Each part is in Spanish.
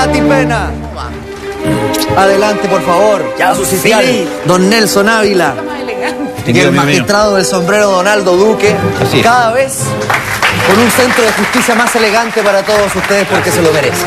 Tati Pena. Adelante, por favor. Ya, su oficial, don Nelson Ávila. Y el magistrado del sombrero, Donaldo Duque. Cada vez con un centro de justicia más elegante para todos ustedes porque se lo merecen.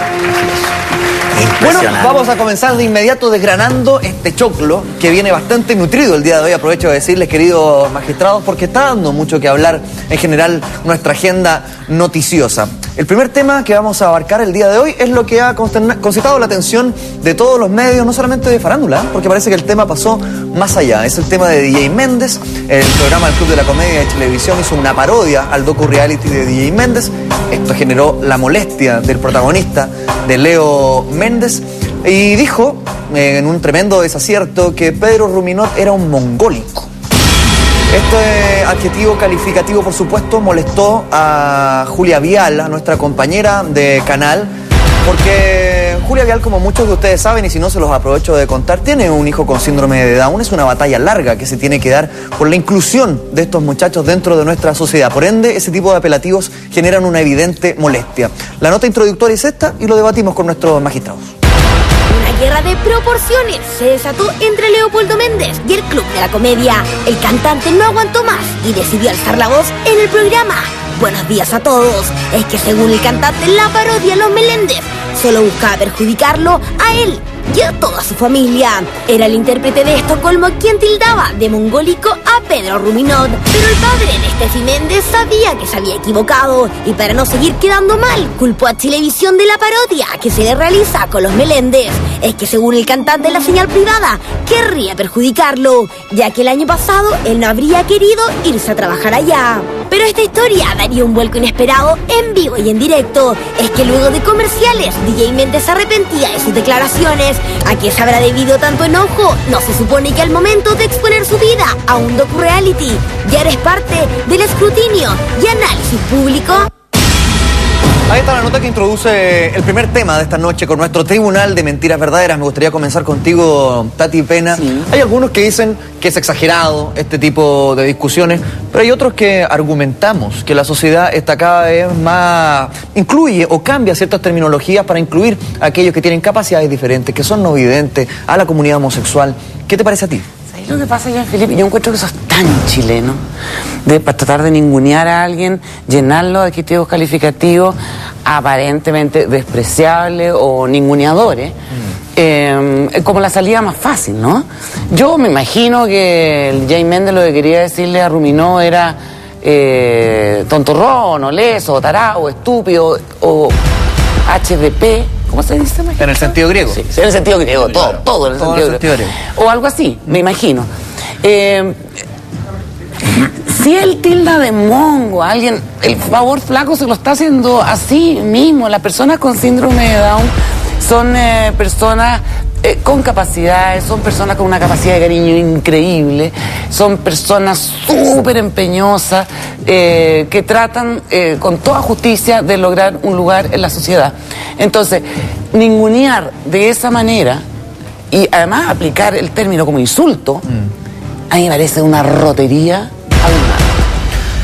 Bueno, vamos a comenzar de inmediato desgranando este choclo que viene bastante nutrido el día de hoy. Aprovecho de decirles, queridos magistrados, porque está dando mucho que hablar en general nuestra agenda noticiosa. El primer tema que vamos a abarcar el día de hoy es lo que ha concitado la atención de todos los medios, no solamente de farándula, porque parece que el tema pasó más allá. Es el tema de DJ Méndez. El programa del Club de la Comedia de Televisión hizo una parodia al docu-reality de DJ Méndez. Esto generó la molestia del protagonista, de Leo Méndez, y dijo, en un tremendo desacierto, que Pedro Ruminot era un mongólico. Este adjetivo calificativo, por supuesto, molestó a Julia Vial, a nuestra compañera de canal, porque Julia Vial, como muchos de ustedes saben, y si no se los aprovecho de contar, tiene un hijo con síndrome de Down. Es una batalla larga que se tiene que dar por la inclusión de estos muchachos dentro de nuestra sociedad. Por ende, ese tipo de apelativos generan una evidente molestia. La nota introductoria es esta y lo debatimos con nuestros magistrados. Una guerra de proporciones se desató entre Leopoldo Méndez y el Club de la Comedia. El cantante no aguantó más y decidió alzar la voz en el programa. Buenos días a todos. Es que según el cantante, la parodia Los Meléndez solo buscaba perjudicarlo a él y a toda su familia. Era el intérprete de Estocolmo quien tildaba de mongólico a Pedro Ruminot. Pero el padre de Steffi Méndez sabía que se había equivocado y para no seguir quedando mal, culpó a Televisión de la parodia que se le realiza con Los Meléndez. Es que según el cantante, la señal privada querría perjudicarlo, ya que el año pasado él no habría querido irse a trabajar allá. Pero esta historia daría un vuelco inesperado en vivo y en directo. Es que luego de comerciales, DJ Méndez se arrepentía de sus declaraciones. ¿A qué se habrá debido tanto enojo? No se supone que al momento de exponer su vida a un docu-reality ya eres parte del escrutinio y análisis público. Ahí está la nota que introduce el primer tema de esta noche con nuestro Tribunal de Mentiras Verdaderas. Me gustaría comenzar contigo, Tati Pena. Sí. Hay algunos que dicen que es exagerado este tipo de discusiones, pero hay otros que argumentamos que la sociedad está cada vez más... incluye o cambia ciertas terminologías para incluir a aquellos que tienen capacidades diferentes, que son no videntes, a la comunidad homosexual. ¿Qué te parece a ti? Lo que pasa, Jean-Philippe, yo encuentro que eso es tan chileno, para tratar de ningunear a alguien, llenarlo de adjetivos calificativos aparentemente despreciables o ninguneadores, como la salida más fácil, ¿no? Yo me imagino que el Jay Méndez lo que quería decirle a Ruminot era tontorrón, o leso, o tarao, o estúpido, o HDP. ¿Cómo se dice? En el sentido griego. Sí, en el sentido griego, todo en el sentido griego. O algo así, me imagino. Si él tilda de mongo a alguien, el favor flaco se lo está haciendo así mismo. Las personas con síndrome de Down son personas con capacidades, son personas con una capacidad de cariño increíble, son personas súper empeñosas que tratan con toda justicia de lograr un lugar en la sociedad. Entonces, ningunear de esa manera y además aplicar el término como insulto, a mí me parece una rotería abismal.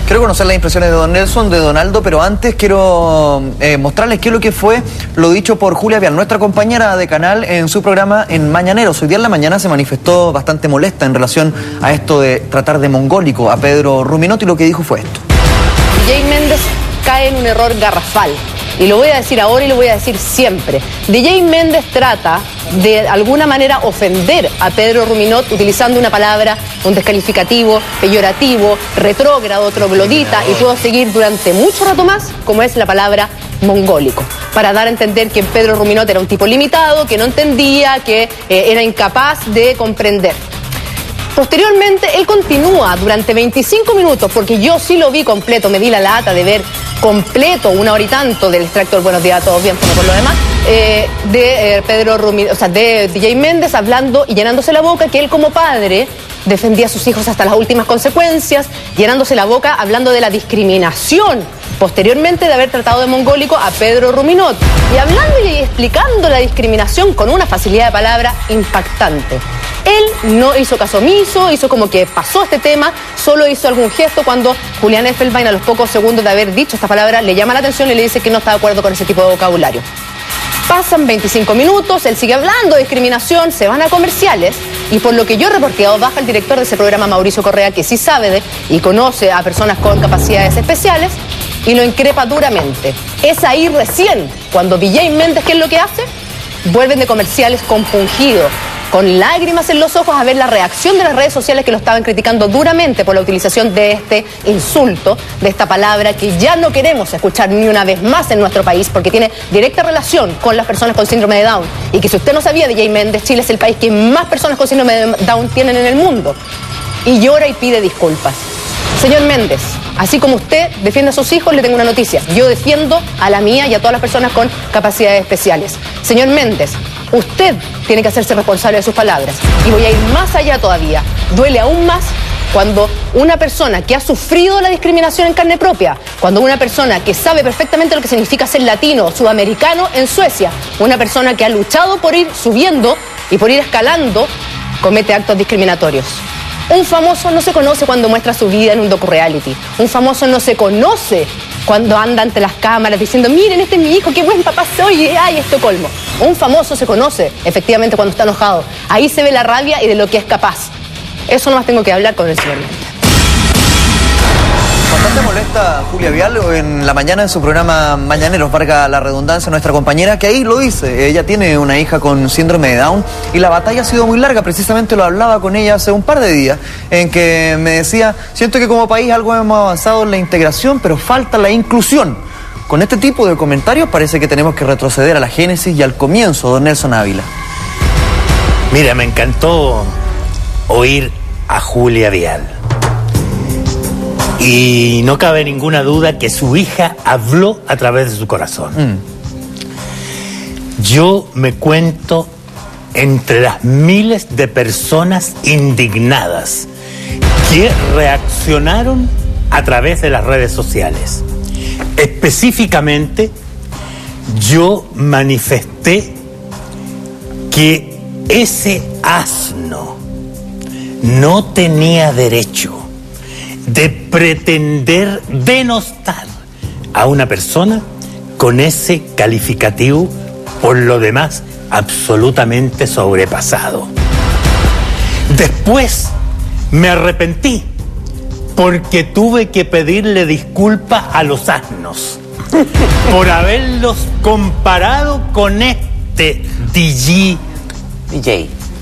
Quiero conocer las impresiones de don Nelson, de Donaldo, pero antes quiero mostrarles qué es lo que fue lo dicho por Julia Vial, nuestra compañera de canal, en su programa en Mañaneros. Hoy día en la mañana se manifestó bastante molesta en relación a esto de tratar de mongólico a Pedro Ruminot, y lo que dijo fue esto. DJ Méndez cae en un error garrafal. Y lo voy a decir ahora y lo voy a decir siempre. DJ Méndez trata de alguna manera ofender a Pedro Ruminot utilizando una palabra, un descalificativo, peyorativo, retrógrado, troglodita, y puedo seguir durante mucho rato más, como es la palabra mongólico, para dar a entender que Pedro Ruminot era un tipo limitado, que no entendía, que era incapaz de comprender. Posteriormente, él continúa durante 25 minutos, porque yo sí lo vi completo, me di la lata de ver completo, 1 hora y tanto del extracto del Buenos Días a Todos, bien, por lo demás, de Pedro Ruminot, o sea, de DJ Méndez hablando y llenándose la boca que él como padre defendía a sus hijos hasta las últimas consecuencias, llenándose la boca hablando de la discriminación posteriormente de haber tratado de mongólico a Pedro Ruminot, y hablando y explicando la discriminación con una facilidad de palabra impactante. Él no hizo caso omiso, hizo como que pasó este tema, solo hizo algún gesto cuando Julián Effelbein, a los pocos segundos de haber dicho esta palabra, le llama la atención y le dice que no está de acuerdo con ese tipo de vocabulario. Pasan 25 minutos, él sigue hablando de discriminación, se van a comerciales y por lo que yo he reporteado, baja el director de ese programa, Mauricio Correa, que sí sabe y conoce a personas con capacidades especiales y lo increpa duramente. Es ahí recién cuando DJ Méndez, ¿qué es lo que hace? Vuelven de comerciales compungido, con lágrimas en los ojos, a ver la reacción de las redes sociales que lo estaban criticando duramente por la utilización de este insulto, de esta palabra que ya no queremos escuchar ni una vez más en nuestro país porque tiene directa relación con las personas con síndrome de Down. Y que si usted no sabía, DJ Méndez, Chile es el país que más personas con síndrome de Down tienen en el mundo. Y llora y pide disculpas. Señor Méndez, así como usted defiende a sus hijos, le tengo una noticia. Yo defiendo a la mía y a todas las personas con capacidades especiales. Señor Méndez, usted tiene que hacerse responsable de sus palabras. Y voy a ir más allá todavía. Duele aún más cuando una persona que ha sufrido la discriminación en carne propia, cuando una persona que sabe perfectamente lo que significa ser latino o sudamericano en Suecia, una persona que ha luchado por ir subiendo y por ir escalando, comete actos discriminatorios. Un famoso no se conoce cuando muestra su vida en un docu-reality. Un famoso no se conoce cuando anda ante las cámaras diciendo, miren, este es mi hijo, qué buen papá soy, ay, Estocolmo. Un famoso se conoce efectivamente cuando está enojado. Ahí se ve la rabia y de lo que es capaz. Eso nomás tengo que hablar con el señor Méndez. Bastante molesta Julia Vial en la mañana en su programa Mañaneros, valga la redundancia, nuestra compañera, que ahí lo dice. Ella tiene una hija con síndrome de Down y la batalla ha sido muy larga. Precisamente lo hablaba con ella hace un par de días, en que me decía, siento que como país algo hemos avanzado en la integración, pero falta la inclusión. Con este tipo de comentarios parece que tenemos que retroceder a la génesis y al comienzo, don Nelson Ávila. Mira, me encantó oír a Julia Vial. Y no cabe ninguna duda que su hija habló a través de su corazón. Yo me cuento entre las miles de personas indignadas que reaccionaron a través de las redes sociales. Específicamente, yo manifesté que ese asno no tenía derecho de pretender denostar a una persona con ese calificativo, por lo demás absolutamente sobrepasado. Después me arrepentí porque tuve que pedirle disculpas a los asnos por haberlos comparado con este DJ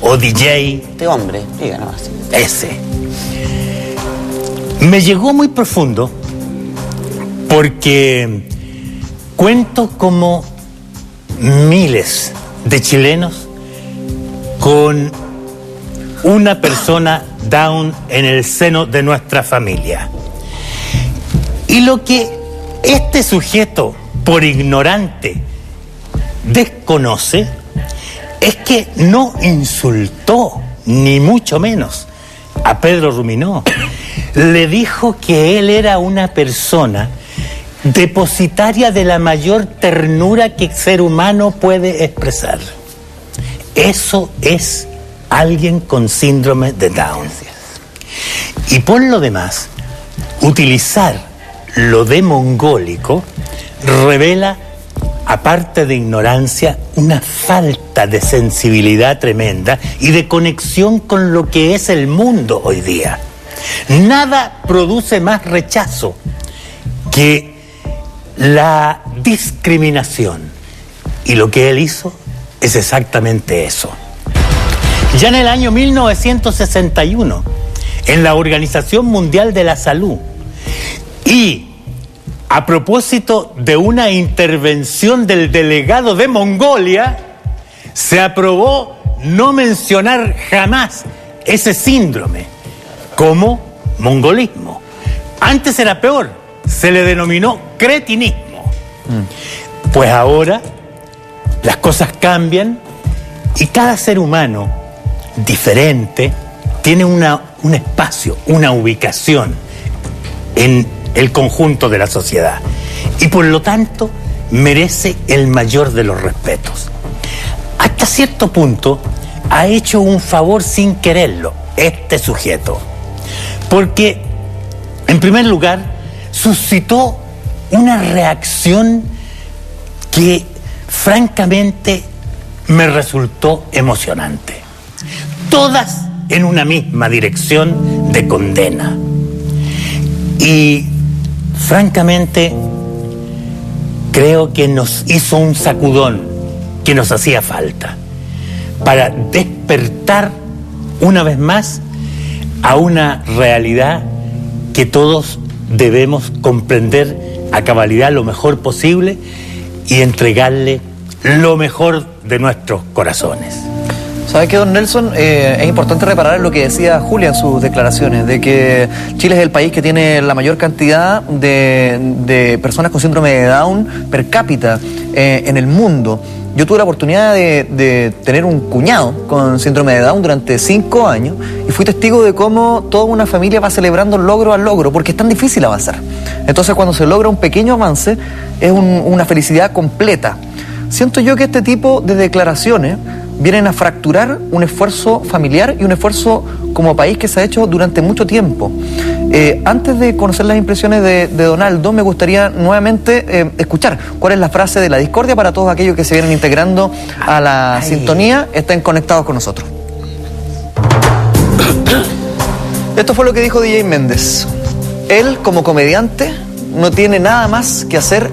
o DJ. Este hombre, diga nomás. Ese. Me llegó muy profundo porque cuento como miles de chilenos con una persona Down en el seno de nuestra familia. Y lo que este sujeto, por ignorante, desconoce es que no insultó, ni mucho menos, a Pedro Ruminó. Le dijo que él era una persona depositaria de la mayor ternura que el ser humano puede expresar. Eso es alguien con síndrome de Down. Y por lo demás, utilizar lo de mongólico revela, aparte de ignorancia, una falta de sensibilidad tremenda y de conexión con lo que es el mundo hoy día. Nada produce más rechazo que la discriminación. Y lo que él hizo es exactamente eso. Ya en el año 1961, en la Organización Mundial de la Salud, y a propósito de una intervención del delegado de Mongolia, se aprobó no mencionar jamás ese síndrome como mongolismo. Antes era peor, se le denominó cretinismo. Pues ahora las cosas cambian y cada ser humano diferente tiene un espacio, una ubicación en el conjunto de la sociedad y por lo tanto merece el mayor de los respetos. Hasta cierto punto ha hecho un favor sin quererlo este sujeto, porque en primer lugar suscitó una reacción que francamente me resultó emocionante. Todas en una misma dirección de condena. Y francamente creo que nos hizo un sacudón que nos hacía falta para despertar una vez más a una realidad que todos debemos comprender a cabalidad lo mejor posible y entregarle lo mejor de nuestros corazones. ¿Sabe qué, don Nelson? Es importante reparar en lo que decía Julia en sus declaraciones, de que Chile es el país que tiene la mayor cantidad de personas con síndrome de Down per cápita en el mundo. Yo tuve la oportunidad de tener un cuñado con síndrome de Down durante 5 años y fui testigo de cómo toda una familia va celebrando logro al logro, porque es tan difícil avanzar. Entonces, cuando se logra un pequeño avance, es una felicidad completa. Siento yo que este tipo de declaraciones vienen a fracturar un esfuerzo familiar y un esfuerzo como país que se ha hecho durante mucho tiempo. Antes de conocer las impresiones de Donaldo, me gustaría nuevamente escuchar cuál es la frase de la discordia para todos aquellos que se vienen integrando a la sintonía, estén conectados con nosotros. Esto fue lo que dijo DJ Méndez. Él, como comediante, no tiene nada más que hacer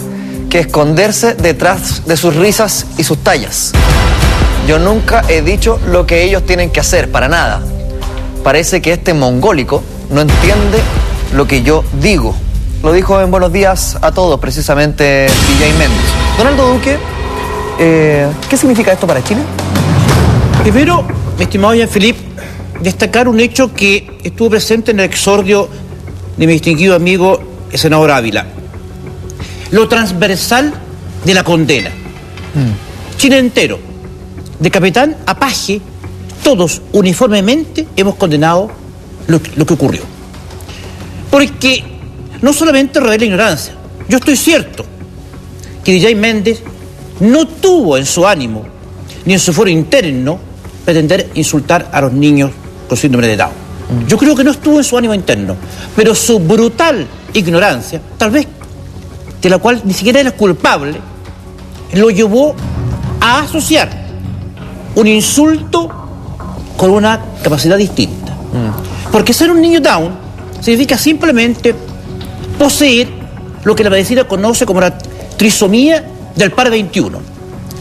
que esconderse detrás de sus risas y sus tallas. Yo nunca he dicho lo que ellos tienen que hacer, para nada. Parece que este mongólico no entiende lo que yo digo. Lo dijo en Buenos Días a Todos, precisamente DJ Méndez. Donaldo Duque, ¿qué significa esto para Chile? Primero, mi estimado Jean-Philippe, destacar un hecho que estuvo presente en el exordio de mi distinguido amigo, el senador Ávila. Lo transversal de la condena. Chile entero, de capitán a paje, todos uniformemente hemos condenado lo que ocurrió. Porque no solamente revela ignorancia, yo estoy cierto que DJ Méndez no tuvo en su ánimo ni en su foro interno pretender insultar a los niños con síndrome de Down. Yo creo que no estuvo en su ánimo interno, pero su brutal ignorancia, tal vez de la cual ni siquiera era culpable, lo llevó a asociar un insulto con una capacidad distinta. Porque ser un niño Down significa simplemente poseer lo que la medicina conoce como la trisomía del par 21.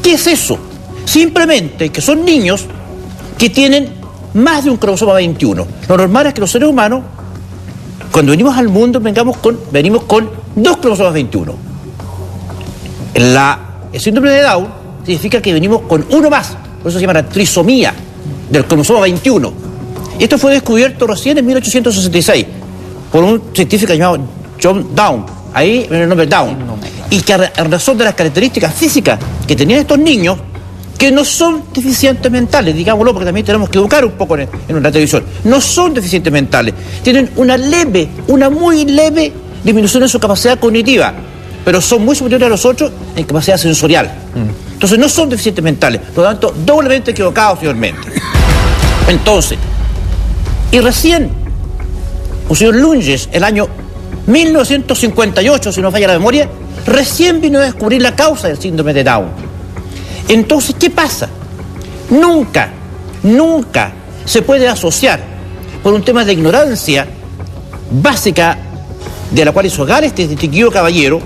¿Qué es eso? Simplemente que son niños que tienen más de un cromosoma 21. Lo normal es que los seres humanos, cuando venimos al mundo, venimos con 2 cromosomas 21. El síndrome de Down significa que venimos con uno más. Por eso se llama la trisomía del cromosoma 21. Esto fue descubierto recién en 1866 por un científico llamado John Down. Ahí viene el nombre Down. Y que a razón de las características físicas que tenían estos niños, que no son deficientes mentales, digámoslo, porque también tenemos que educar un poco en la televisión, no son deficientes mentales, tienen una muy leve disminución en su capacidad cognitiva, pero son muy superiores a los otros en capacidad sensorial. Entonces no son deficientes mentales, por lo tanto, doblemente equivocados, señor Méndez. Entonces, y recién, el señor Lunges, el año 1958, si no falla la memoria, recién vino a descubrir la causa del síndrome de Down. Entonces, ¿qué pasa? Nunca se puede asociar por un tema de ignorancia básica de la cual hizo hogar este distinguido caballero,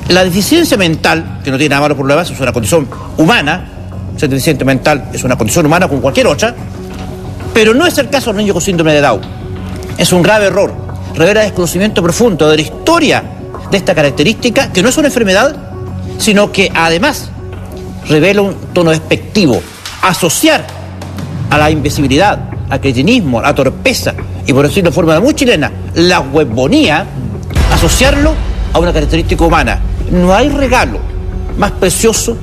la deficiencia mental, que no tiene nada malo por lo demás, es una condición humana, ser deficiente mental es una condición humana como cualquier otra, pero no es el caso del niño con síndrome de Down. Es un grave error, revela desconocimiento profundo de la historia de esta característica, que no es una enfermedad, sino que además revela un tono despectivo. Asociar a la invisibilidad, al cretinismo, a la torpeza, y por decirlo de forma muy chilena, la huevonía, asociarlo a una característica humana. No hay regalo más precioso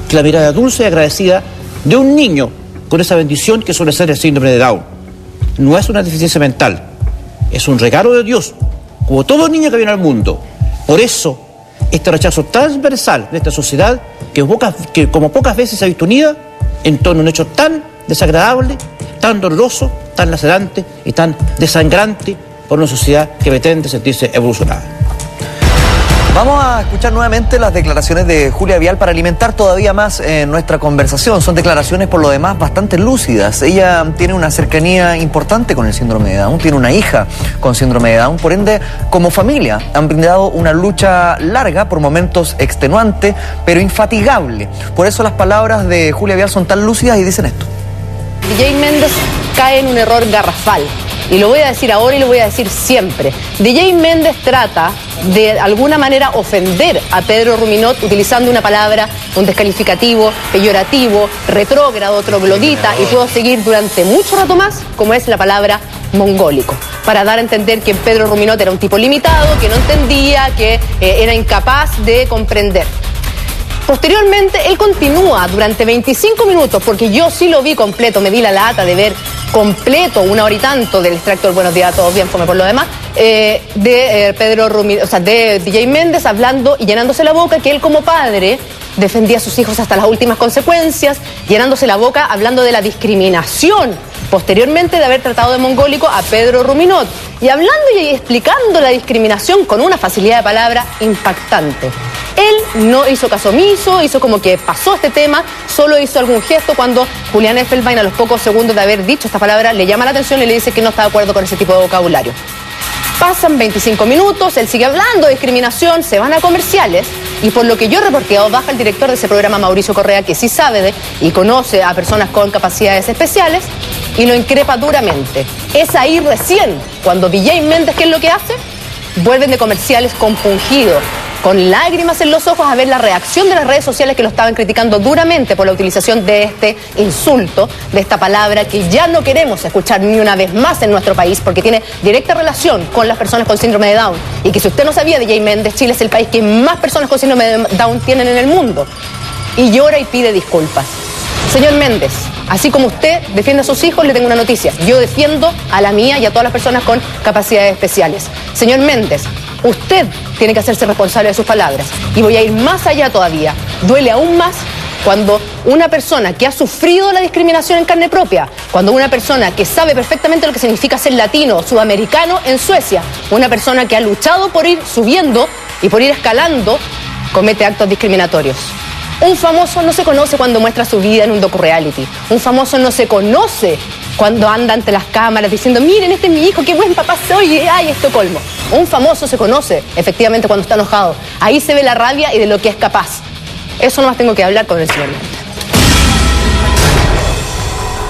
que la mirada dulce y agradecida de un niño con esa bendición que suele ser el síndrome de Down. No es una deficiencia mental, es un regalo de Dios, como todo niño que viene al mundo. Por eso, este rechazo transversal de esta sociedad, que como pocas veces se ha visto unida en torno a un hecho tan desagradable, tan doloroso, tan lacerante y tan desangrante por una sociedad que pretende sentirse evolucionada. Vamos a escuchar nuevamente las declaraciones de Julia Vial para alimentar todavía más nuestra conversación. Son declaraciones por lo demás bastante lúcidas. Ella tiene una cercanía importante con el síndrome de Down, tiene una hija con síndrome de Down, por ende, como familia han brindado una lucha larga, por momentos extenuante, pero infatigable. Por eso las palabras de Julia Vial son tan lúcidas y dicen esto. DJ Méndez cae en un error garrafal. Y lo voy a decir ahora y lo voy a decir siempre. DJ Méndez trata de alguna manera ofender a Pedro Ruminot utilizando una palabra, un descalificativo, peyorativo, retrógrado, troglodita, y puedo seguir durante mucho rato más, como es la palabra mongólico, para dar a entender que Pedro Ruminot era un tipo limitado, que no entendía, que era incapaz de comprender. Posteriormente, él continúa durante 25 minutos, porque yo sí lo vi completo, me di la lata de ver completo, 1 hora y tanto del extracto del Buenos Días a Todos, bien fome por lo demás, de Pedro Ruminot, o sea, de DJ Méndez hablando y llenándose la boca que él como padre defendía a sus hijos hasta las últimas consecuencias, llenándose la boca hablando de la discriminación, posteriormente de haber tratado de mongólico a Pedro Ruminot, y hablando y explicando la discriminación con una facilidad de palabra impactante. Él no hizo caso omiso, hizo como que pasó este tema, solo hizo algún gesto cuando Julián Effelbein, a los pocos segundos de haber dicho esta palabra, le llama la atención y le dice que no está de acuerdo con ese tipo de vocabulario. Pasan 25 minutos, él sigue hablando de discriminación, se van a comerciales y por lo que yo he reporteado, baja el director de ese programa, Mauricio Correa, que sí sabe y conoce a personas con capacidades especiales y lo increpa duramente. Es ahí recién cuando DJ Méndez, ¿qué es lo que hace? Vuelven de comerciales compungido, con lágrimas en los ojos, a ver la reacción de las redes sociales que lo estaban criticando duramente por la utilización de este insulto, de esta palabra que ya no queremos escuchar ni una vez más en nuestro país porque tiene directa relación con las personas con síndrome de Down. Y que si usted no sabía, DJ Méndez, Chile es el país que más personas con síndrome de Down tienen en el mundo. Y llora y pide disculpas. Señor Méndez, así como usted defiende a sus hijos, le tengo una noticia. Yo defiendo a la mía y a todas las personas con capacidades especiales. Señor Méndez, usted tiene que hacerse responsable de sus palabras. Y voy a ir más allá todavía. Duele aún más cuando una persona que ha sufrido la discriminación en carne propia, cuando una persona que sabe perfectamente lo que significa ser latino o sudamericano en Suecia, una persona que ha luchado por ir subiendo y por ir escalando, comete actos discriminatorios. Un famoso no se conoce cuando muestra su vida en un docu-reality. Un famoso no se conoce cuando anda ante las cámaras diciendo, miren, este es mi hijo, qué buen papá soy, ay, Estocolmo. Un famoso se conoce efectivamente cuando está enojado. Ahí se ve la rabia y de lo que es capaz. Eso no más tengo que hablar con el señor Méndez.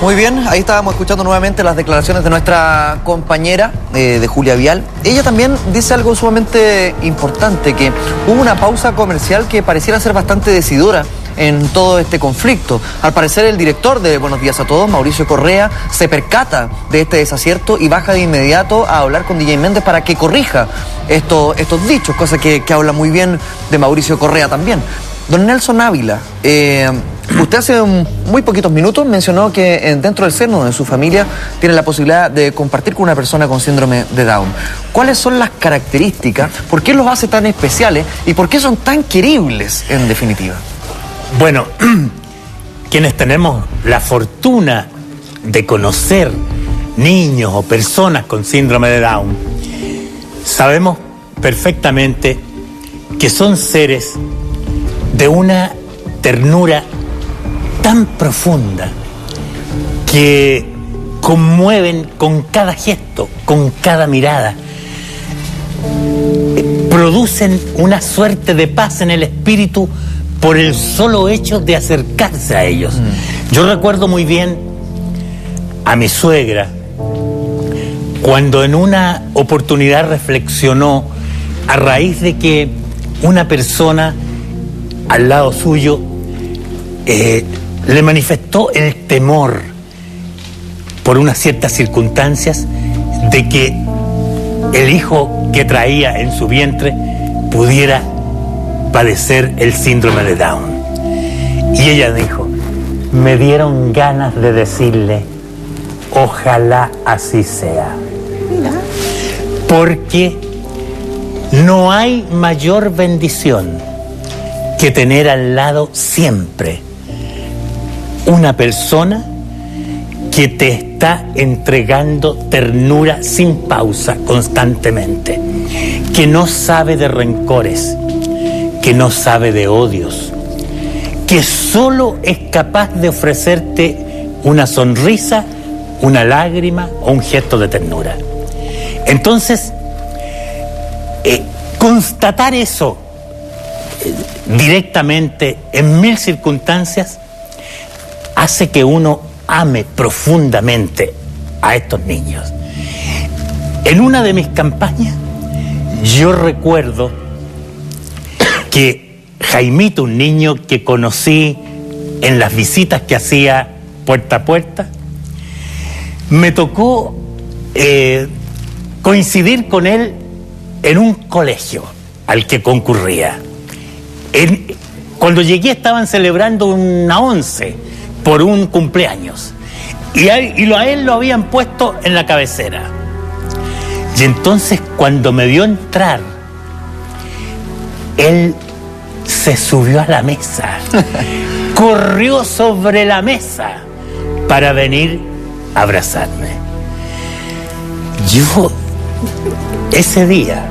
Muy bien, ahí estábamos escuchando nuevamente las declaraciones de nuestra compañera, de Julia Vial. Ella también dice algo sumamente importante, que hubo una pausa comercial que pareciera ser bastante decidora en todo este conflicto. Al parecer el director de Buenos Días a Todos, Mauricio Correa, se percata de este desacierto y baja de inmediato a hablar con DJ Méndez para que corrija estos dichos, cosa que habla muy bien de Mauricio Correa también. Don Nelson Ávila, usted hace muy poquitos minutos mencionó que dentro del seno de su familia tiene la posibilidad de compartir con una persona con síndrome de Down. ¿Cuáles son las características? ¿Por qué los hace tan especiales? ¿Y por qué son tan queribles, en definitiva? Bueno, quienes tenemos la fortuna de conocer niños o personas con síndrome de Down, sabemos perfectamente que son seres de una ternura tan profunda que conmueven con cada gesto, con cada mirada, producen una suerte de paz en el espíritu por el solo hecho de acercarse a ellos. Yo recuerdo muy bien a mi suegra cuando en una oportunidad reflexionó a raíz de que una persona al lado suyo le manifestó el temor por unas ciertas circunstancias de que el hijo que traía en su vientre pudiera padecer el síndrome de Down. Y ella dijo, me dieron ganas de decirle, ojalá así sea. Porque no hay mayor bendición que tener al lado siempre una persona que te está entregando ternura sin pausa constantemente, que no sabe de rencores, que no sabe de odios, que solo es capaz de ofrecerte una sonrisa, una lágrima o un gesto de ternura. Entonces, constatar eso directamente en 1000 circunstancias hace que uno ame profundamente a estos niños. En una de mis campañas yo recuerdo que Jaimito, un niño que conocí en las visitas que hacía puerta a puerta, me tocó coincidir con él en un colegio al que concurría. Cuando llegué estaban celebrando una 11 por un cumpleaños y a él lo habían puesto en la cabecera. Y entonces cuando me vio entrar, él se subió a la mesa, corrió sobre la mesa para venir a abrazarme. Yo ese día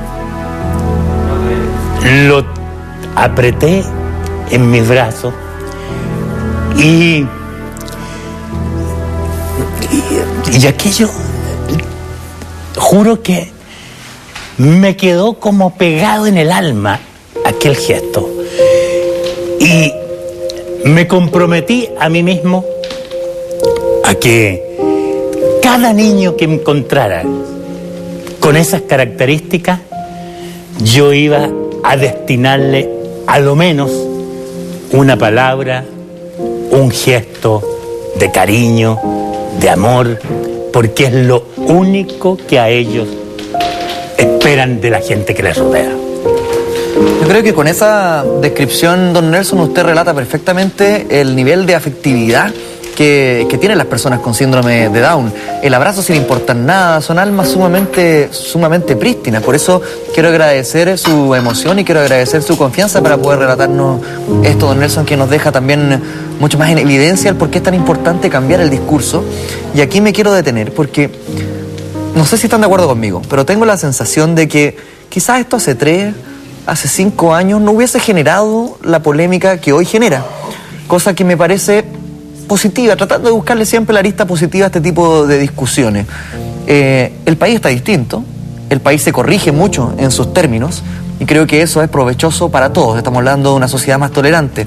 lo apreté en mis brazos y aquello, juro que me quedó como pegado en el alma aquel gesto. Y me comprometí a mí mismo a que cada niño que encontrara con esas características, yo iba a destinarle a lo menos una palabra, un gesto de cariño, de amor, porque es lo único que a ellos esperan de la gente que les rodea. Yo creo que con esa descripción, don Nelson, usted relata perfectamente el nivel de afectividad que tienen las personas con síndrome de Down. El abrazo sin importar nada, son almas sumamente prístinas. Por eso quiero agradecer su emoción y quiero agradecer su confianza para poder relatarnos esto, don Nelson, que nos deja también mucho más en evidencia el por qué es tan importante cambiar el discurso. Y aquí me quiero detener porque no sé si están de acuerdo conmigo, pero tengo la sensación de que quizás esto hace 5 años no hubiese generado la polémica que hoy genera, cosa que me parece positiva, tratando de buscarle siempre la arista positiva a este tipo de discusiones. El país está distinto, el país se corrige mucho en sus términos y creo que eso es provechoso para todos. Estamos hablando de una sociedad más tolerante.